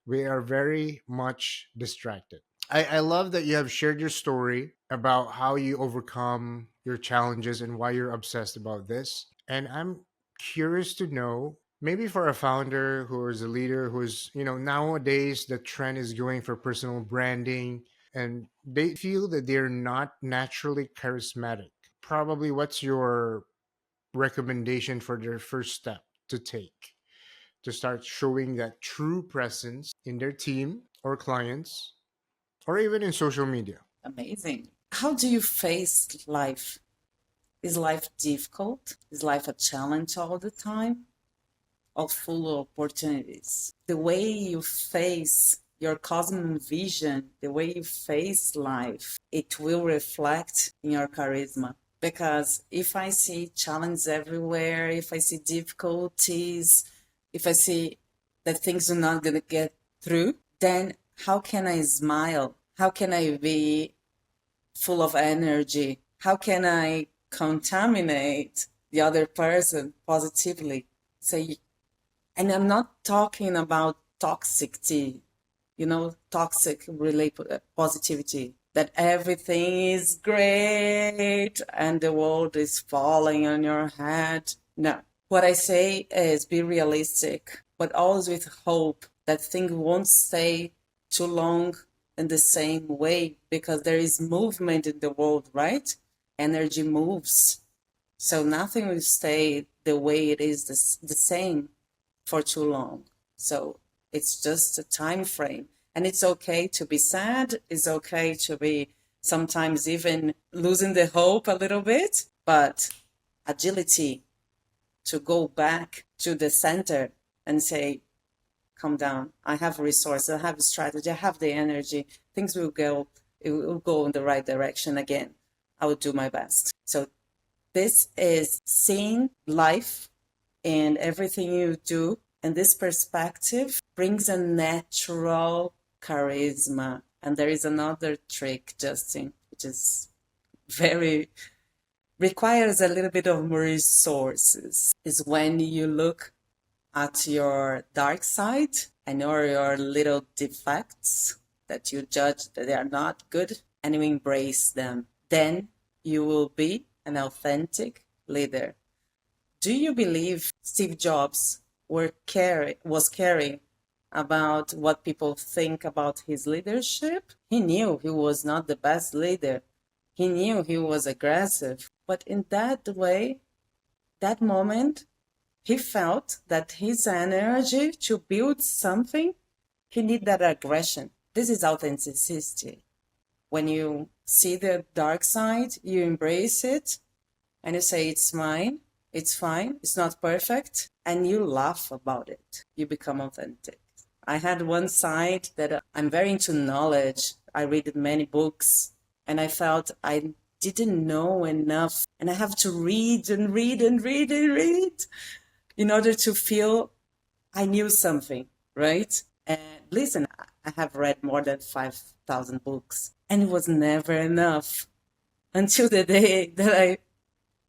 We are very much distracted. I love that you have shared your story about how you overcome your challenges and why you're obsessed about this. And I'm curious to know, maybe for a founder who is a leader who's, nowadays the trend is going for personal branding and they feel that they're not naturally charismatic. Probably what's your recommendation for their first step to take to start showing that true presence in their team or clients or even in social media? Amazing. How do you face life? Is life difficult? Is life a challenge all the time? Or full of opportunities? The way you face your cosmic vision, the way you face life, it will reflect in your charisma. Because if I see challenges everywhere, if I see difficulties, if I see that things are not going to get through, then how can I smile? How can I be full of energy? How can I contaminate the other person positively? Say, and I'm not talking about toxicity, toxic positivity, that everything is great and the world is falling on your head. No. What I say is be realistic, but always with hope that things won't stay too long in the same way because there is movement in the world, right? Energy moves. So nothing will stay the way it is the same for too long. So it's just a time frame. And it's okay to be sad. It's okay to be sometimes even losing the hope a little bit, but agility to go back to the center and say, calm down. I have resources. I have a strategy. I have the energy. Things will go, it will go in the right direction again. I will do my best. So this is seeing life and everything you do. And this perspective brings a natural charisma. And there is another trick, Justin, which is very requires a little bit of more resources, is when you look at your dark side and your little defects that you judge that they are not good and you embrace them. Then you will be an authentic leader. Do you believe Steve Jobs was caring about what people think about his leadership? He knew he was not the best leader. He knew he was aggressive. But in that way, that moment, he felt that his energy to build something, he needed that aggression. This is authenticity. When you see the dark side, you embrace it and you say, it's mine, it's fine, it's not perfect, and you laugh about it. You become authentic. I had one side that I'm very into knowledge. I read many books and I felt I didn't know enough. And I have to read and read and read and read in order to feel I knew something, right? And listen, I have read more than 5,000 books and it was never enough until the day that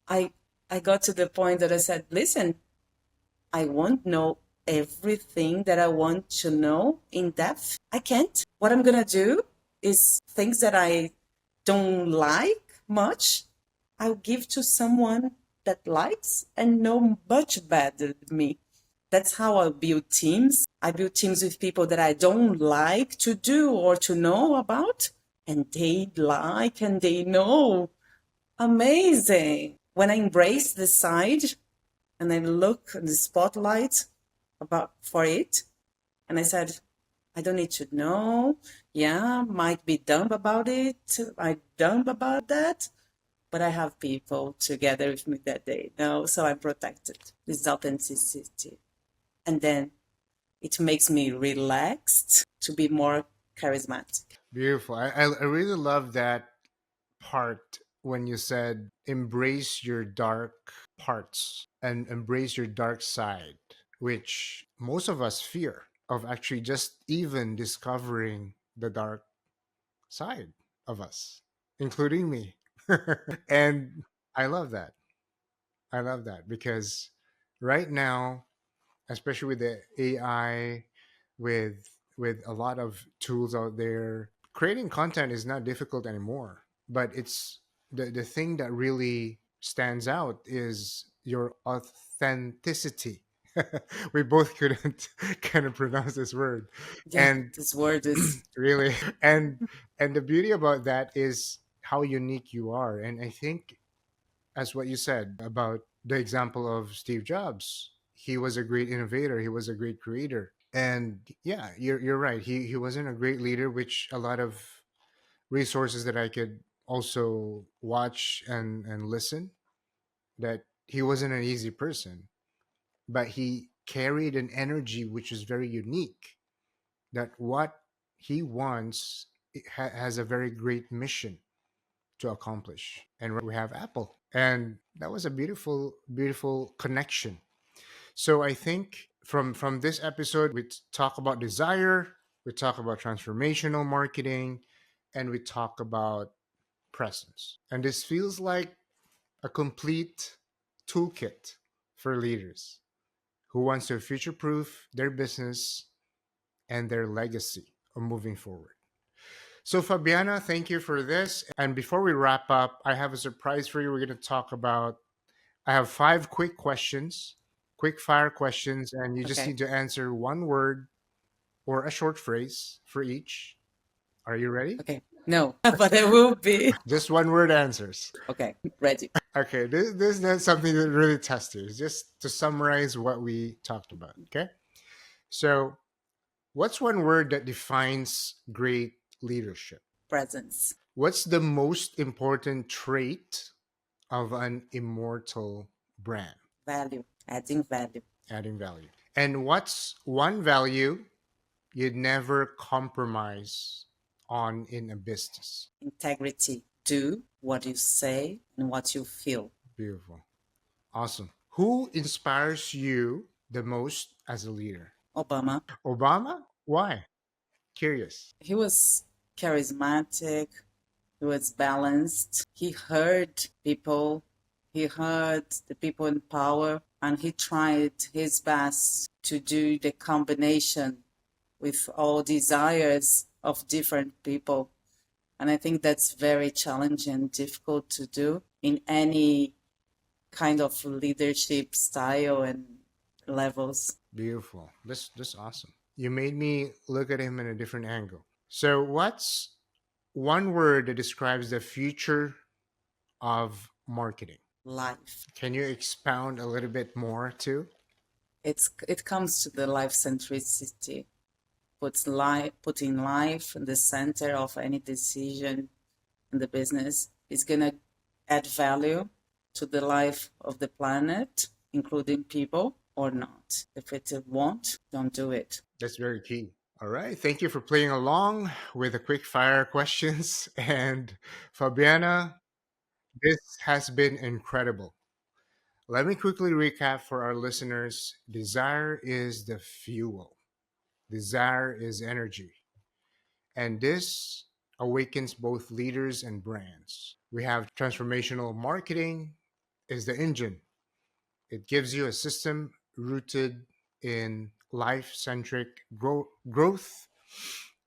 I got to the point that I said, listen, I won't know everything that I want to know in depth. I can't. What I'm going to do is things that I don't like much, I'll give to someone that likes and know much better than me. That's how I build teams. I build teams with people that I don't like to do or to know about, and they like and they know. Amazing. When I embrace the side and I look in the spotlight about for it, and I said, I don't need to know. Yeah, might be dumb about it. I'm dumb about that. But I have people together with me that day. No, so I'm protected. This is authenticity. And then it makes me relaxed to be more charismatic. Beautiful. I really love that part when you said embrace your dark parts and embrace your dark side, which most of us fear. of actually just even discovering the dark side of us, including me. And I love that. I love that because right now, especially with the AI, with a lot of tools out there, creating content is not difficult anymore. But it's the thing that really stands out is your authenticity. We both couldn't kind of pronounce this word. Yeah, And this word is really, and the beauty about that is how unique you are. And I think, as what you said about the example of Steve Jobs, he was a great innovator, he was a great creator. And yeah, you're right. He wasn't a great leader, which a lot of resources that I could also watch and listen, that he wasn't an easy person, but he carried an energy which is very unique, that what he wants has a very great mission to accomplish. And we have Apple. And that was a beautiful, beautiful connection. So I think from this episode, we talk about desire, we talk about transformational marketing, and we talk about presence. And this feels like a complete toolkit for leaders who wants to future proof their business and their legacy of moving forward. So, Fabiana, thank you for this. And before we wrap up, I have a surprise for you. We're going to talk about, I have 5 quick questions, quick fire questions, and you just okay. need to answer one word or a short phrase for each. Are you ready? Okay. No, but I will be. Just one word answers. Okay, ready. Okay, this is not something that really tests you. It's just to summarize what we talked about. Okay. So, what's one word that defines great leadership? Presence, What's the most important trait of an immortal brand? value, adding value, Adding value. And what's one value you'd never compromise on in a business? integrity. Do what you say and what you feel. Beautiful. Awesome. Who inspires you the most as a leader? Obama, Obama? Why? Curious. he was charismatic, he was balanced, he heard people, he heard the people in power, and he tried his best to do the combination with all desires of different people. And I think that's very challenging, difficult to do in any kind of leadership style and levels. Beautiful. This awesome. You made me look at him in a different angle. So what's one word that describes the future of marketing? Life. Can you expound a little bit more too? It comes to the life-centricity, putting life in the center of any decision in the business is gonna add value to the life of the planet, including people, or not. If it won't, don't do it. That's very key. All right. Thank you for playing along with the quick fire questions. And Fabiana, this has been incredible. Let me quickly recap for our listeners. Desire is the fuel, desire is energy. And this awakens both leaders and brands. We have transformational marketing is the engine. It gives you a system rooted in life-centric growth,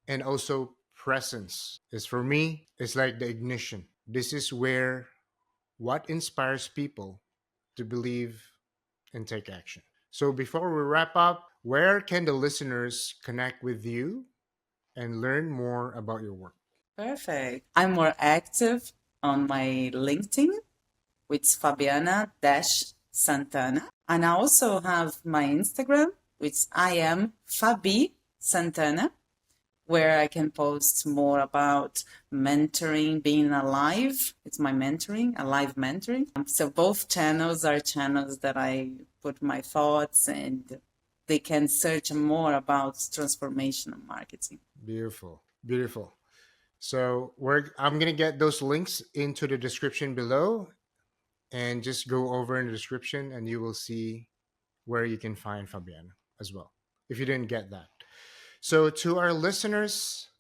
and also presence is, for me, it's like the ignition. This is where what inspires people to believe and take action. So before we wrap up, where can the listeners connect with you and learn more about your work? Perfect. I'm more active on my LinkedIn with Fabiana Santana. And I also have my Instagram, which I am Fabi Santana, where I can post more about mentoring, being alive. It's my mentoring, alive mentoring. So both channels are channels that I put my thoughts, and they can search more about transformational marketing. Beautiful. Beautiful. So I'm gonna get those links into the description below, and just go over in the description and you will see where you can find Fabiana as well, if you didn't get that. So, to our listeners,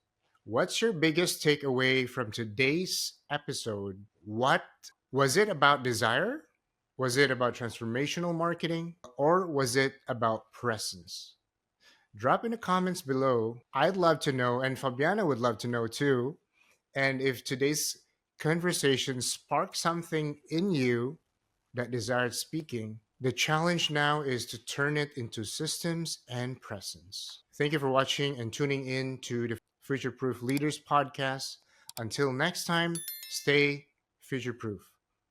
what's your biggest takeaway from today's episode? What was it about desire? Was it about transformational marketing? Or was it about presence? Drop in the comments below. I'd love to know, and Fabiana would love to know too. And if today's conversation sparked something in you that desired speaking, the challenge now is to turn it into systems and presence. Thank you for watching and tuning in to the Future Proof Leaders podcast. Until next time, stay future proof.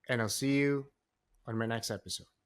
And I'll see you on my next episode.